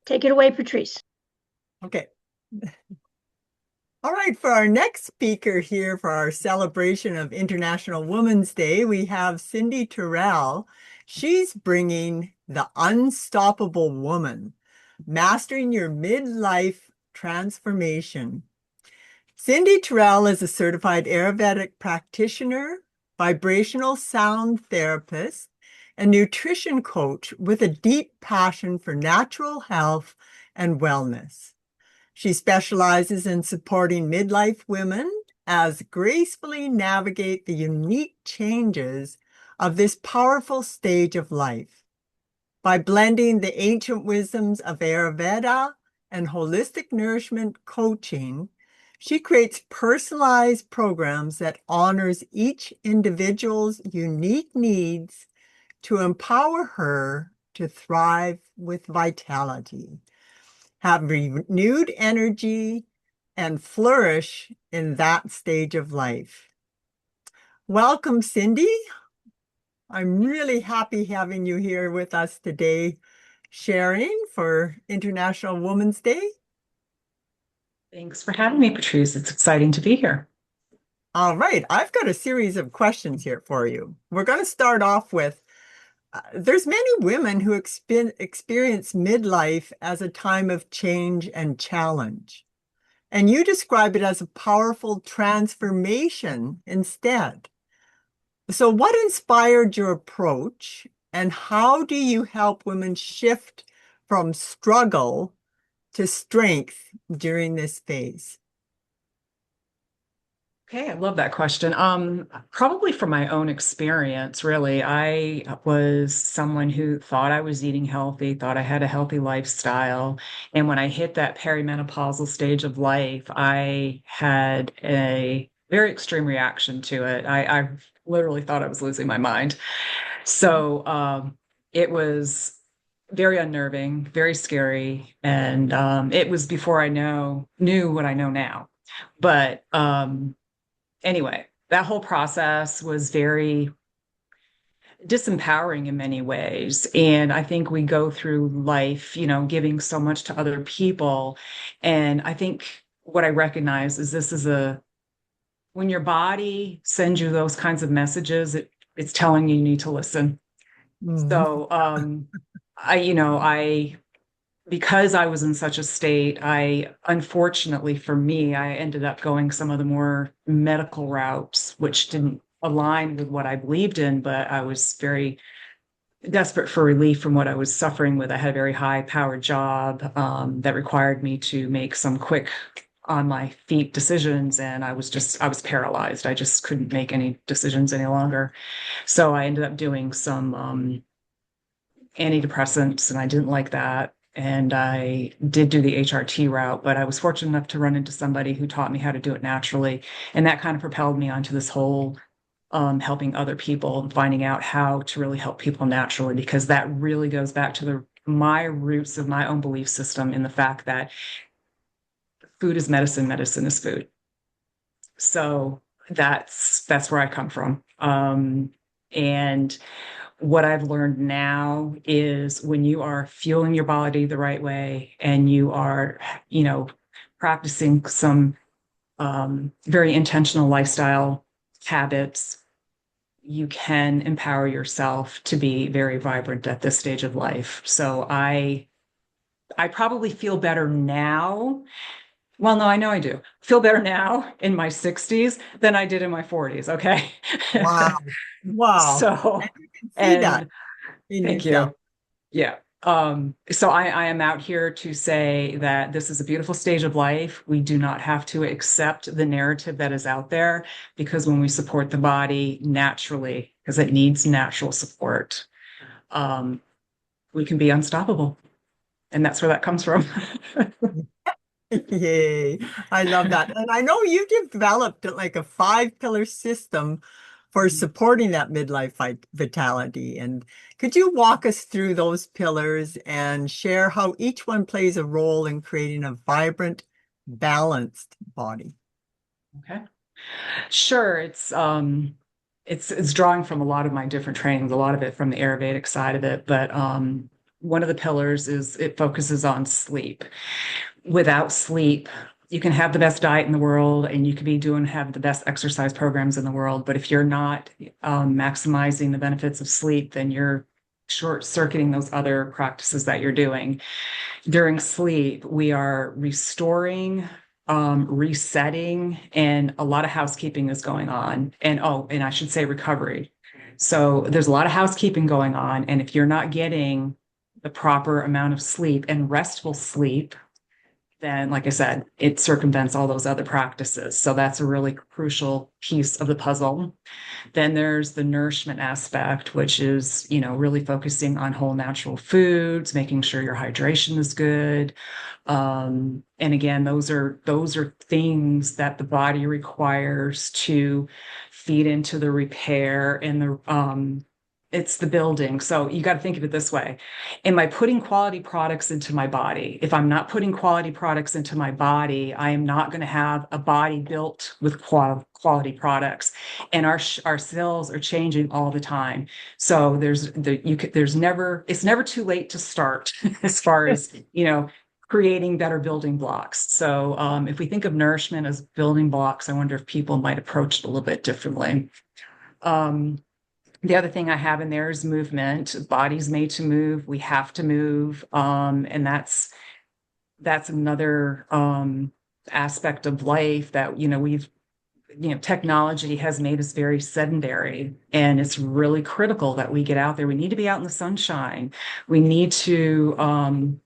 Take it away, Patrice. Okay. All right, for our next speaker here for our celebration of International Women's Day, we have Cindy Terrell. She's bringing the unstoppable woman, mastering your midlife transformation. Cindy Terrell is a certified Ayurvedic practitioner, vibrational sound therapist, and nutrition coach with a deep passion for natural health and wellness. She specializes in supporting midlife women as gracefully navigate the unique changes of this powerful stage of life. By blending the ancient wisdoms of Ayurveda and holistic nourishment coaching, she creates personalized programs that honors each individual's unique needs to empower her to thrive with vitality, have renewed energy, and flourish in that stage of life. Welcome, Cindy. I'm really happy having you here with us today, sharing for International Women's Day. Thanks for having me, Patrice. It's exciting to be here. All right, I've got a series of questions here for you. We're going to start off with, there's many women who experience midlife as a time of change and challenge. And you describe it as a powerful transformation instead. So what inspired your approach, and how do you help women shift from struggle to strength during this phase? Okay, I love that question. Probably from my own experience, really. I was someone who thought I was eating healthy, thought I had a healthy lifestyle. And when I hit that perimenopausal stage of life, I had a very extreme reaction to it. I literally thought I was losing my mind. So it was very unnerving, very scary. And it was before I knew what I know now. But anyway, that whole process was very disempowering in many ways. And I think we go through life, giving so much to other people. And I think what I recognize is when your body sends you those kinds of messages, it's telling you need to listen. Mhm. So, I because I was in such a state, unfortunately for me, I ended up going some of the more medical routes, which didn't align with what I believed in, but I was very desperate for relief from what I was suffering with. I had a very high powered job that required me to make some quick on my feet decisions. And I was paralyzed. I just couldn't make any decisions any longer. So I ended up doing some antidepressants, and I didn't like that. And I did do the HRT route, but I was fortunate enough to run into somebody who taught me how to do it naturally. And that kind of propelled me onto this whole helping other people, finding out how to really help people naturally, because that really goes back to my roots of my own belief system in the fact that food is medicine, medicine is food. So that's where I come from. And what I've learned now is when you are fueling your body the right way and you are, practicing some very intentional lifestyle habits, you can empower yourself to be very vibrant at this stage of life. So I probably feel better now. Well, no, I know I do. Feel better now in my 60s than I did in my 40s. Okay. Wow. Wow. So, And you can see that and in thank yourself. you. Yeah. So I am out here to say that this is a beautiful stage of life. We do not have to accept the narrative that is out there, because when we support the body naturally, because it needs natural support, um, we can be unstoppable. And that's where that comes from. Yay. I love that. And I know you developed like a five-pillar system for supporting that midlife vitality. And could you walk us through those pillars and share how each one plays a role in creating a vibrant, balanced body? Okay. Sure, it's drawing from a lot of my different trainings, a lot of it from the Ayurvedic side of it, but one of the pillars is it focuses on sleep. Without sleep, you can have the best diet in the world and you can be doing have the best exercise programs in the world, but if you're not maximizing the benefits of sleep, then you're short circuiting those other practices that you're doing. During sleep, we are restoring, resetting, and a lot of housekeeping is going on. And oh, and I should say recovery. So there's a lot of housekeeping going on. And if you're not getting the proper amount of sleep and restful sleep, then, like I said, it circumvents all those other practices. So that's a really crucial piece of the puzzle. Then there's the nourishment aspect, which is, really focusing on whole natural foods, making sure your hydration is good. And again, those are things that the body requires to feed into the repair and it's the building. So you got to think of it this way. Am I putting quality products into my body? If I'm not putting quality products into my body, I am not going to have a body built with quality products. And our cells are changing all the time. So it's never too late to start as far as, creating better building blocks. So if we think of nourishment as building blocks, I wonder if people might approach it a little bit differently. Um, the other thing I have in there is movement. Body's made to move. We have to move. And that's another aspect of life that, technology has made us very sedentary. And it's really critical that we get out there. We need to be out in the sunshine. We need to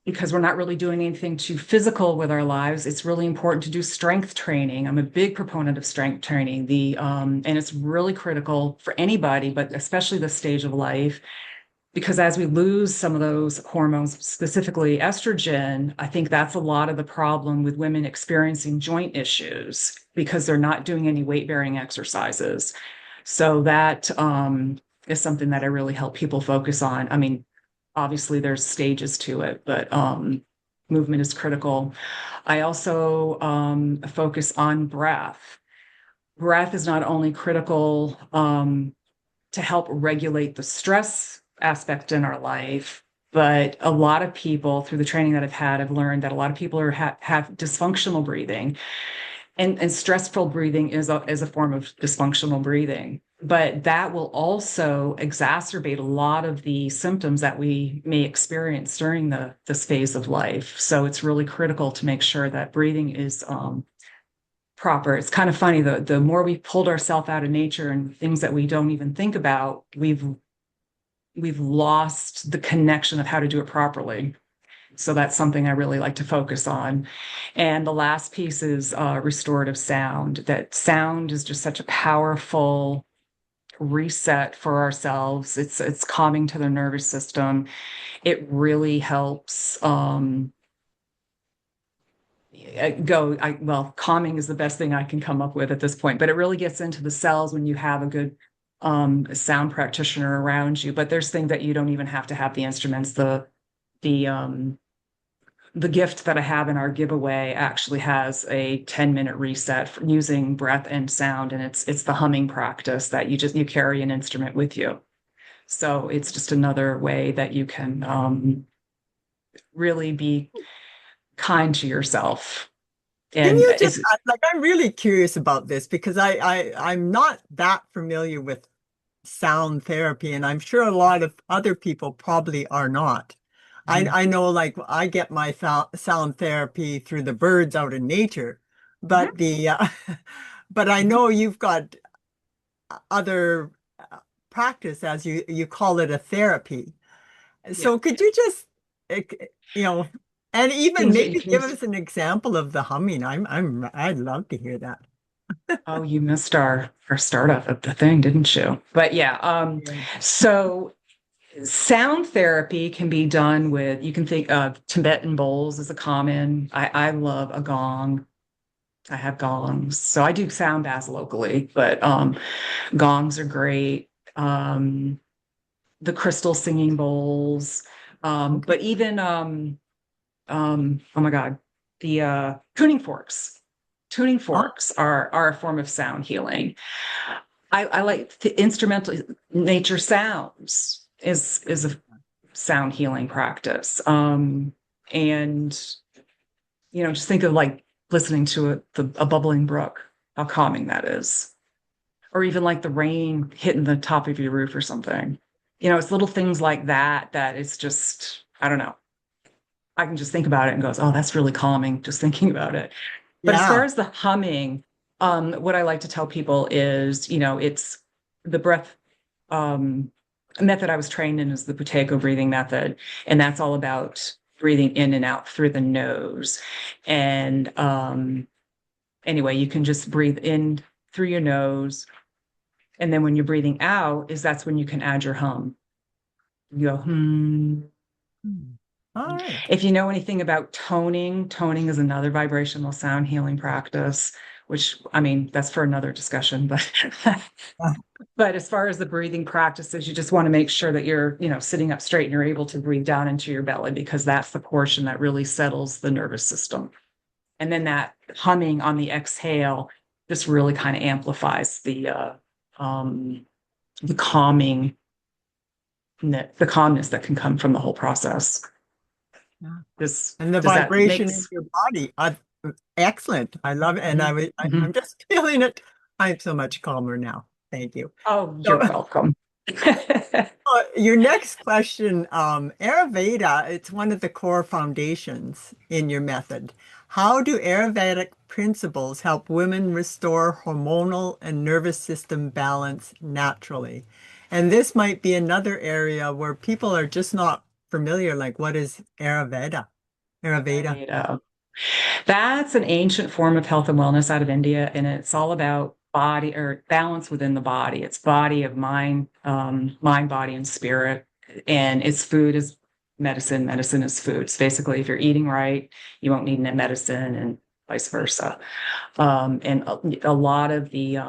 because we're not really doing anything too physical with our lives, it's really important to do strength training. I'm a big proponent of strength training. And it's really critical for anybody, but especially this stage of life, because as we lose some of those hormones, specifically estrogen, I think that's a lot of the problem with women experiencing joint issues because they're not doing any weight-bearing exercises. So that is something that I really help people focus on. I mean, obviously there's stages to it, but movement is critical. I also focus on breath. Breath is not only critical to help regulate the stress aspect in our life, but a lot of people through the training that I've had, I've learned that a lot of people have dysfunctional breathing. And stressful breathing is a form of dysfunctional breathing, but that will also exacerbate a lot of the symptoms that we may experience during this phase of life. So it's really critical to make sure that breathing is proper. It's kind of funny, the more we pulled ourselves out of nature and things that we don't even think about, we've lost the connection of how to do it properly. So that's something I really like to focus on. And the last piece is restorative sound. That sound is just such a powerful reset for ourselves. It's calming to the nervous system. It really helps calming is the best thing I can come up with at this point, but it really gets into the cells when you have a good sound practitioner around you. But there's things that you don't even have to have the instruments. The gift that I have in our giveaway actually has a 10-minute reset for using breath and sound, and it's the humming practice that you carry an instrument with you. So it's just another way that you can really be kind to yourself. Can And you just like I'm really curious about this because I'm not that familiar with sound therapy, and I'm sure a lot of other people probably are not. I know like I get my sound therapy through the birds out in nature, but the but I know you've got other practice as you call it a therapy. yeah, So could you just you know and even things that you maybe can give use. us an example of the humming? I'd love to hear that. Oh, you missed our startup of the thing, didn't you? But yeah, Yeah. so sound therapy can be done with, you can think of Tibetan bowls as a common. I love a gong. I have gongs. So I do sound baths locally, but gongs are great. The crystal singing bowls. Okay. But even oh my God, the tuning forks. Tuning Oh, forks are a form of sound healing. I like the instrumental nature sounds is a sound healing practice. And just think of like listening to a bubbling brook, how calming that is. Or even like the rain hitting the top of your roof or something. It's little things like that it's just, I don't know. I can just think about it and goes, oh, that's really calming, just thinking about it. But as far yeah. as the humming, what I like to tell people is, it's the breath um, method I was trained in is the Buteyko breathing method. And that's all about breathing in and out through the nose. And anyway, you can just breathe in through your nose. And then when you're breathing out, that's when you can add your hum. You go, hmm. Hmm. All right. If you know anything about toning is another vibrational sound healing practice, which I mean, that's for another discussion, but Uh, but as far as the breathing practices, you just want to make sure that you're, sitting up straight and you're able to breathe down into your belly because that's the portion that really settles the nervous system. And then that humming on the exhale just really kind of amplifies um, the calming, the calmness that can come from the whole process. yeah. Does And the does that vibration make in your body. Excellent. I love it. And Mhm, mhm. I'm just feeling it. I'm so much calmer now. Thank you. Oh, So you're welcome. your next question, Ayurveda, it's one of the core foundations in your method. How do Ayurvedic principles help women restore hormonal and nervous system balance naturally? And this might be another area where people are just not familiar, like what is Ayurveda? Ayurveda. Ayurveda. That's an ancient form of health and wellness out of India, and it's all about body or balance within the body. It's body of mind, mind, body, and spirit. And its food is medicine. Medicine is food. It's basically if you're eating right, you won't need any medicine, and vice versa. And a lot of the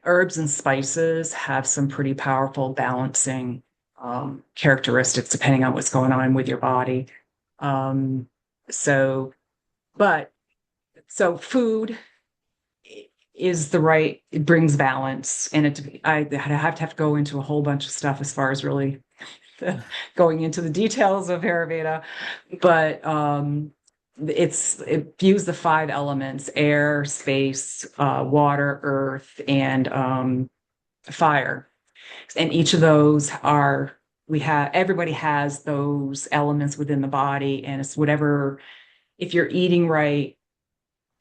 herbs and spices have some pretty powerful balancing characteristics depending on what's going on with your body. Um, so, but so food is it brings balance, and I have to go into a whole bunch of stuff as far as really going into the details of Ayurveda, but it views the five elements: air, space, water, earth, and fire. And each of those everybody has those elements within the body, and it's whatever, if you're eating right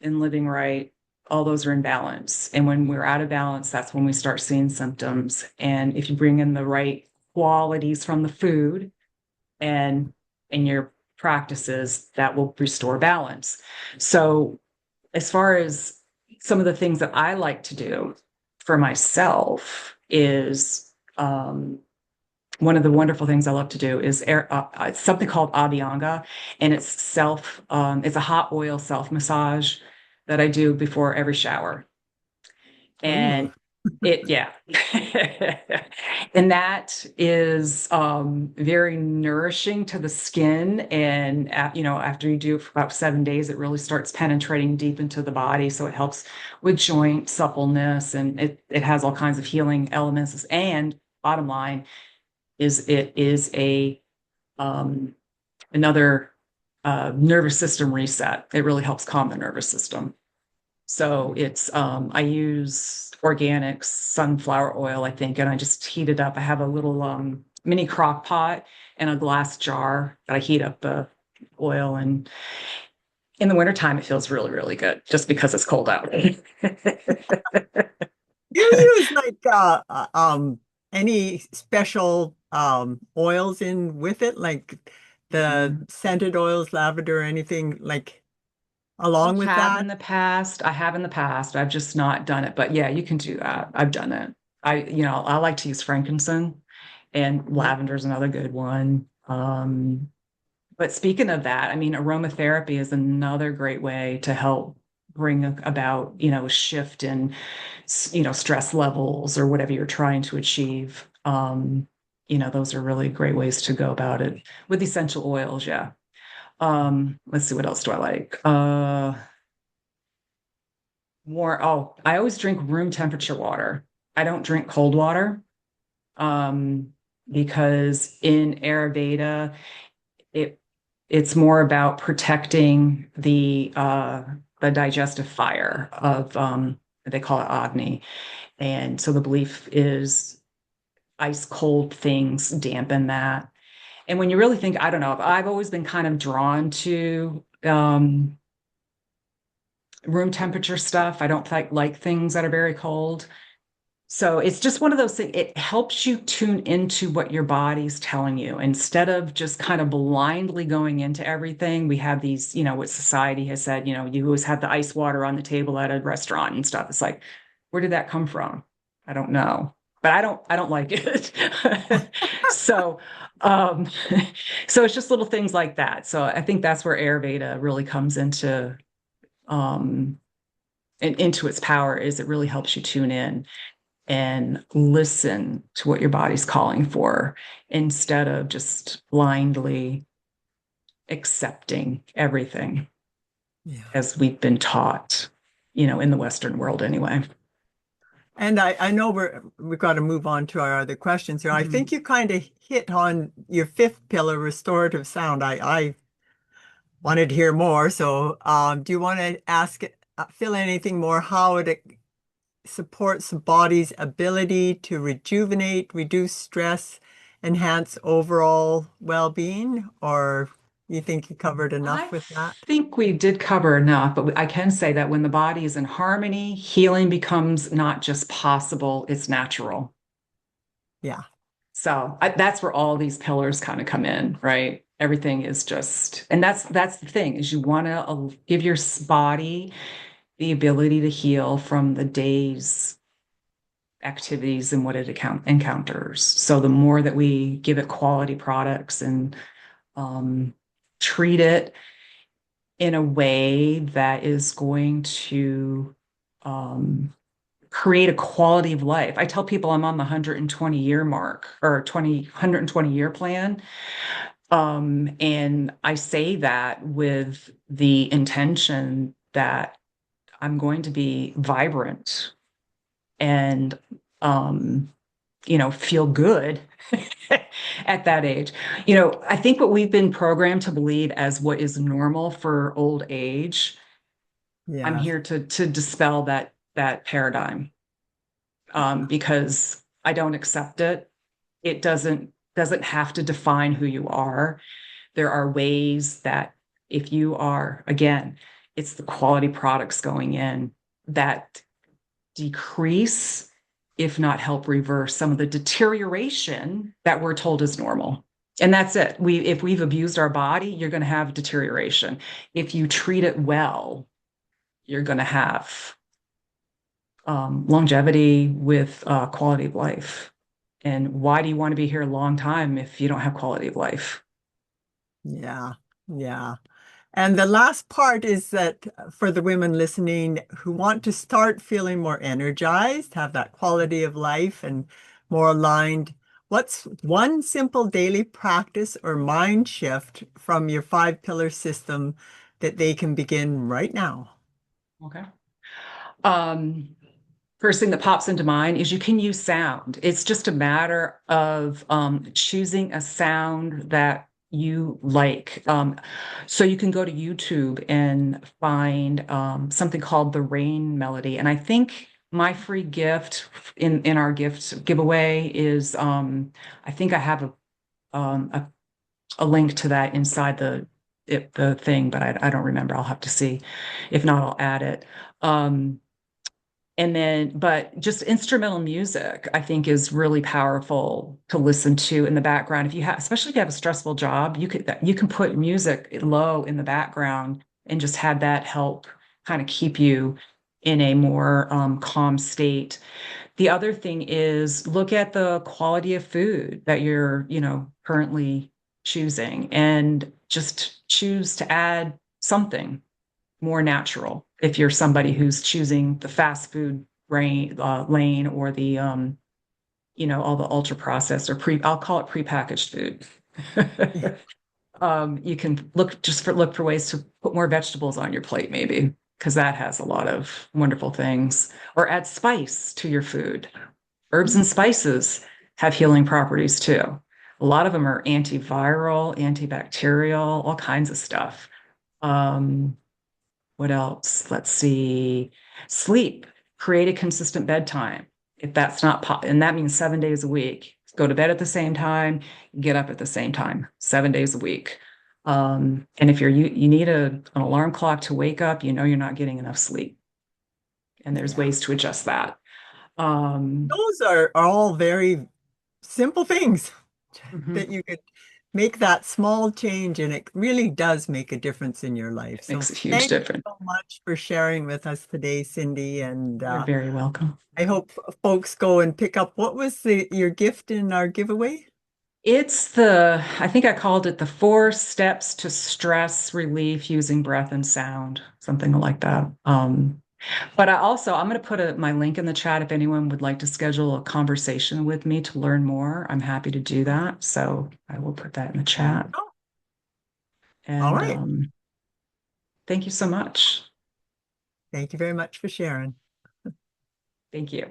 and living right, all those are in balance. And when we're out of balance, that's when we start seeing symptoms. And if you bring in the right qualities from the food and in your practices, that will restore balance. So as far as some of the things that I like to do for myself is one of the wonderful things I love to do is it's something called Abhyanga, and it's a hot oil self massage that I do before every shower. Ooh. And yeah. And that is very nourishing to the skin. And, after you do it for about 7 days, it really starts penetrating deep into the body. So it helps with joint suppleness, and it has all kinds of healing elements. And bottom line is it is um, another nervous system reset. It really helps calm the nervous system. So I use organic sunflower oil, I think, and I just heat it up. I have a little mini crock pot and a glass jar that I heat up the oil. And in the wintertime, it feels really, really good just because it's cold out. You use like any special oils in with it, like the Mhm. scented oils, lavender, anything like I along with have that? in the past. I have in the past. I've just not done it. But yeah, you can do that. I've done it. I like to use frankincense, and Yeah. lavender is another good one. But speaking of that, I mean, aromatherapy is another great way to help bring about, a shift in, stress levels or whatever you're trying to achieve. Those are really great ways to go about it with essential oils. Yeah. Let's see, what else do I like? More, oh, I always drink room temperature water. I don't drink cold water. Um, because in Ayurveda, it it's more about protecting the digestive fire of they call it Agni. And so the belief is ice cold things dampen that. And when you really think, I don't know, I've always been kind of drawn to room temperature stuff. I don't like things that are very cold. So it's just one of those things. It helps you tune into what your body's telling you instead of just kind of blindly going into everything. We have these, what society has said, you always have the ice water on the table at a restaurant and stuff. It's like, where did that come from? I don't know, but I don't like it. So, um, so it's just little things like that. So I think that's where Ayurveda really comes um, into its power is it really helps you tune in and listen to what your body's calling for instead of just blindly accepting everything Yeah. as we've been taught, in the Western world anyway. And I know we've got to move on to our other questions here. I Mhm. think you kind of hit on your fifth pillar, restorative sound. I wanted to hear more. So, do you want to fill in anything more how it supports the body's ability to rejuvenate, reduce stress, enhance overall well-being? Or you think you covered enough I with that? think we did cover enough, but I can say that when the body is in harmony, healing becomes not just possible, it's natural. Yeah. So that's where all these pillars kind of come in, right? Everything is just, and that's the thing is you want to give your body the ability to heal from the day's activities and what it encounters. So the more that we give it quality products and um, treat it in a way that is going to um, create a quality of life. I tell people I'm on the 120 year mark or 120 year plan. And I say that with the intention that I'm going to be vibrant and, um, feel good at that age. I think what we've been programmed to believe as what is normal for old age, I'm Yes. here to dispel that paradigm because I don't accept it. It doesn't have to define who you are. There are ways that if you are, again, it's the quality products going in that decrease, if not help reverse some of the deterioration that we're told is normal. And that's it. If we've abused our body, you're going to have deterioration. If you treat it well, you're going to have longevity with quality of life. And why do you want to be here a long time if you don't have quality of life? Yeah. Yeah. And the last part is that for the women listening who want to start feeling more energized, have that quality of life and more aligned, what's one simple daily practice or mind shift from your five pillar system that they can begin right now? Okay. Um, First thing that pops into mind is you can use sound. It's just a matter of choosing a sound that you like. So you can go to YouTube and find something called the rain melody. And I think my free gift in our gift giveaway is I think I have um, a, a link to that inside the thing, but I don't remember. I'll have to see. If not, I'll add it. And then, but just instrumental music, I think, is really powerful to listen to in the background. If you have, especially if you have a stressful job, you can put music low in the background and just have that help kind of keep you in a more calm state. The other thing is look at the quality of food that you're, currently choosing and just choose to add something more natural if you're somebody who's choosing the fast food lane or the all the ultra processed or I'll call it prepackaged food. You can look for ways to put more vegetables on your plate maybe. because that has a lot of wonderful things. Or add spice to your food. Herbs and spices have healing properties too. A lot of them are antiviral, antibacterial, all kinds of stuff. Um, what else? Let's see. Sleep. Create a consistent bedtime. If that's not, and that means 7 days a week. Go to bed at the same time, get up at the same time, 7 days a week. And if you need an alarm clock to wake up, you know you're not getting enough sleep. And there's Yeah. ways to adjust that. Um, Those are all very simple things mhm. that you could make that small change, and it really does make a difference in your life. It So makes a huge thank you difference. so much for sharing with us today, Cindy. And You're very welcome. I hope folks go and pick up, what was your gift in our giveaway? I think I called it the 4 steps to stress relief using breath and sound, something like that. But I'm going to put my link in the chat if anyone would like to schedule a conversation with me to learn more. I'm happy to do that. So I will put that in the chat. Oh, all And right. thank you so much. Thank you very much for sharing. Thank you.